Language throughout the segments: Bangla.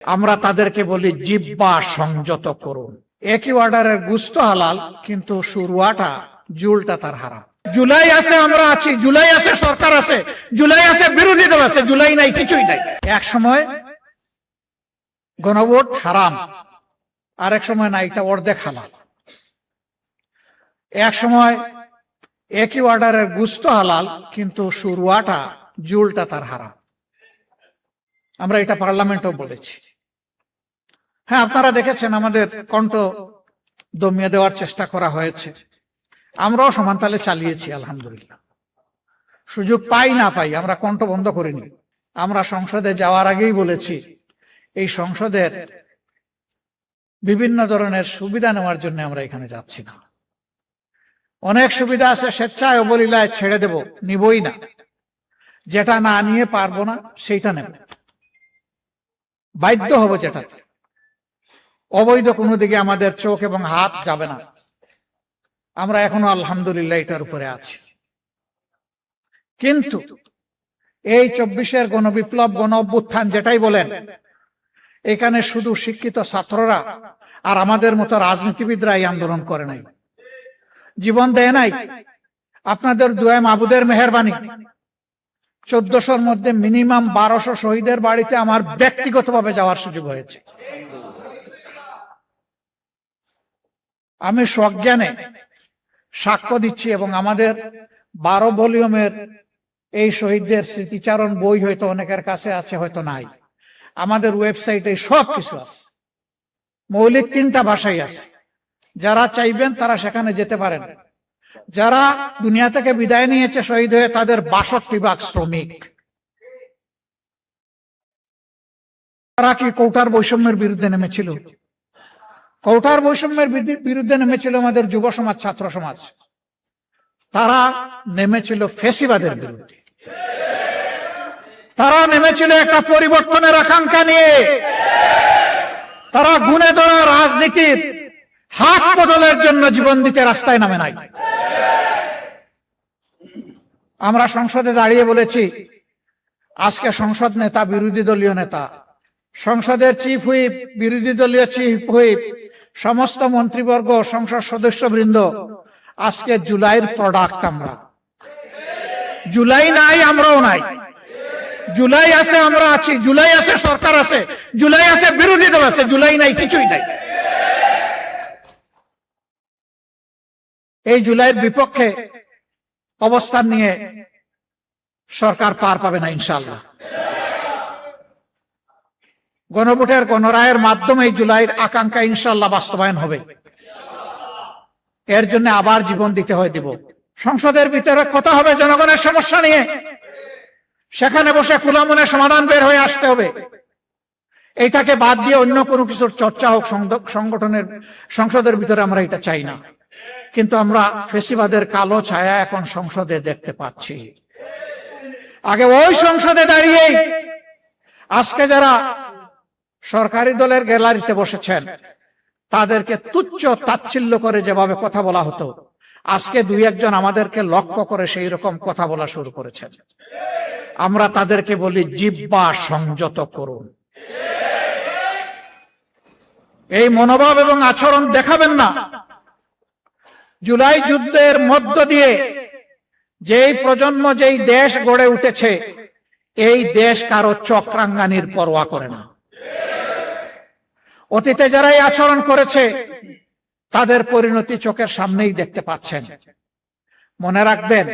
আমরা তাদেরকে বলি জিহ্বা সংযত করুন। একই অর্ডারের গুস্ত হালাল, কিন্তু শুরুয়াটা জুলটা তার হারাম। জুলাই আছে, আমরা আছি, জুলাই আছে, সরকার আছে, জুলাই আছে, বিরোধী দল আছে, জুলাই নাই, কিছুই নাই। এক সময় গণভোট হারাম, আরেক সময় না, এটা অর্ধেক হালাল। এক সময় একই অর্ডারের গুস্ত হালাল, কিন্তু শুরুয়াটা জুলটা তার হারাম। আমরা এটা পার্লামেন্টও বলেছি। হ্যাঁ, আপনারা দেখেছেন আমাদের কণ্ঠ দমিয়ে দেওয়ার চেষ্টা করা হয়েছে, আমরাও সমানতালে চালিয়েছি আলহামদুলিল্লাহ। সুযোগ পাই না পাই আমরা কণ্ঠ বন্ধ করিনি। আমরা সংসদে যাওয়ার আগেই বলেছি এই সংসদের বিভিন্ন ধরনের সুবিধা নেওয়ার জন্য আমরা এখানে যাচ্ছি না। অনেক সুবিধা আছে, স্বেচ্ছায় অবলীলায় ছেড়ে দেব, নিবই না। যেটা না নিয়ে পারবো না সেইটা নেব, বাধ্য হব যেটাতে। অবৈধ কোনো দিকে আমাদের চোখ এবং হাত যাবে না। আমরা এখনো আলহামদুলিল্লাহ এটার উপরে আছি। কিন্তু এই 24-এর গণবিপ্লব, গণ অভ্যুত্থান যেটাই বলেন, এখানে শুধু শিক্ষিত ছাত্ররা আর আমাদের মতো রাজনীতিবিদরা এই আন্দোলন করে নাই, জীবন দেয় নাই। আপনাদের দুয়ায় মাহবুদের মেহেরবানি 1400-র মধ্যে মিনিমাম 1200 শহীদের বাড়িতে আমার ব্যক্তিগতভাবে যাওয়ার সুযোগ হয়েছে। আমি সজ্ঞানে সাক্ষ্য দিচ্ছি, এবং আমাদের 12 ভলিউমের এই শহীদদের স্মৃতিচারণ বই হয়তো অনেকের কাছে আছে, হয়তো নাই। আমাদের ওয়েবসাইটে সব কিছু আছে, মৌলিক 3টা ভাষাই আছে। যারা চাইবেন তারা সেখানে যেতে পারেন। যারা দুনিয়া থেকে বিদায় নিয়েছে শহীদ হয়ে, তাদের 62 ভাগ শ্রমিক। তারা কি কোটার বৈষম্যের বিরুদ্ধে নেমেছিল? কোটার বৈষম্যের বিরুদ্ধে নেমেছিল আমাদের যুব সমাজ, ছাত্র সমাজ। তারা নেমেছিল ফ্যাসিবাদের বিরুদ্ধে। তারা নেমেছিল একটা পরিবর্তনের আকাঙ্ক্ষা নিয়ে। তারা গুণে ধরা রাজনীতির হাত বদলের জন্য জীবন দিতে রাস্তায় নামে নাই। আমরা সংসদে দাঁড়িয়ে বলেছি, আজকে সংসদ নেতা, বিরোধী দলীয় নেতা, সংসদের চিফ হুইপ, বিরোধী দলীয় চিফ হুইপ, সমস্ত মন্ত্রীবর্গ, সংসদ সদস্যবৃন্দ, আজকে জুলাইয়ের প্রোডাক্ট আমরা। জুলাই নাই, আমরাও নাই। জুলাই আছে, আমরা আছি, জুলাই আছে, সরকার আছে, জুলাই আছে, বিরোধী দল আছে, জুলাই নাই, কিছুই নাই। এই জুলাইয়ের বিপক্ষে অবস্থান নিয়ে সরকার পার পাবে না ইনশাআল্লাহ। গণভোটের গণরায়ের মাধ্যমে জুলাইয়ের আকাঙ্ক্ষা ইনশাআল্লাহ বাস্তবায়ন হবে। এর জন্য আবার জীবন দিতে হয়, দিব। সংসদের ভিতরে কথা হবে জনগণের সমস্যা নিয়ে, সেখানে বসে খোলা মনে সমাধান বের হয়ে আসতে হবে। এইটাকে বাদ দিয়ে অন্য কোনো কিছুর চর্চা হোক সংগঠনের, সংসদের ভিতরে আমরা এটা চাই না। কিন্তু আমরা ফ্যাসিবাদের কালো ছায়া এখন সংসদে দেখতে পাচ্ছি। আগে ওই সংসদে দাঁড়িয়ে আজকে যারা সরকারি দলের গ্যালারিতে বসেছেন, তাদেরকে তুচ্ছ তাচ্ছিল্য করে যেভাবে কথা বলা হতো, আজকে 2-1 আমাদেরকে লক্ষ্য করে সেই রকম কথা বলা শুরু করেছেন। আমরা তাদেরকে বলি জিহ্বা সংযত করুন। এই মনোভাব এবং আচরণ দেখাবেন না। জুলাই যুদ্ধের মধ্য দিয়ে যেই প্রজন্ম, যেই দেশ গড়ে উঠেছে, এই দেশ কারো চক্রাঙ্গানির পরোয়া করে না। অতীতে যারা এই আচরণ করেছে, তাদের পরিণতি চোখের সামনেই দেখতে পাচ্ছেন। মনে রাখবেন,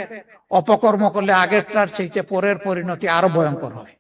অপকর্ম করলে আগেরটার চাইতে পরের পরিণতি আরো ভয়ঙ্কর হয়।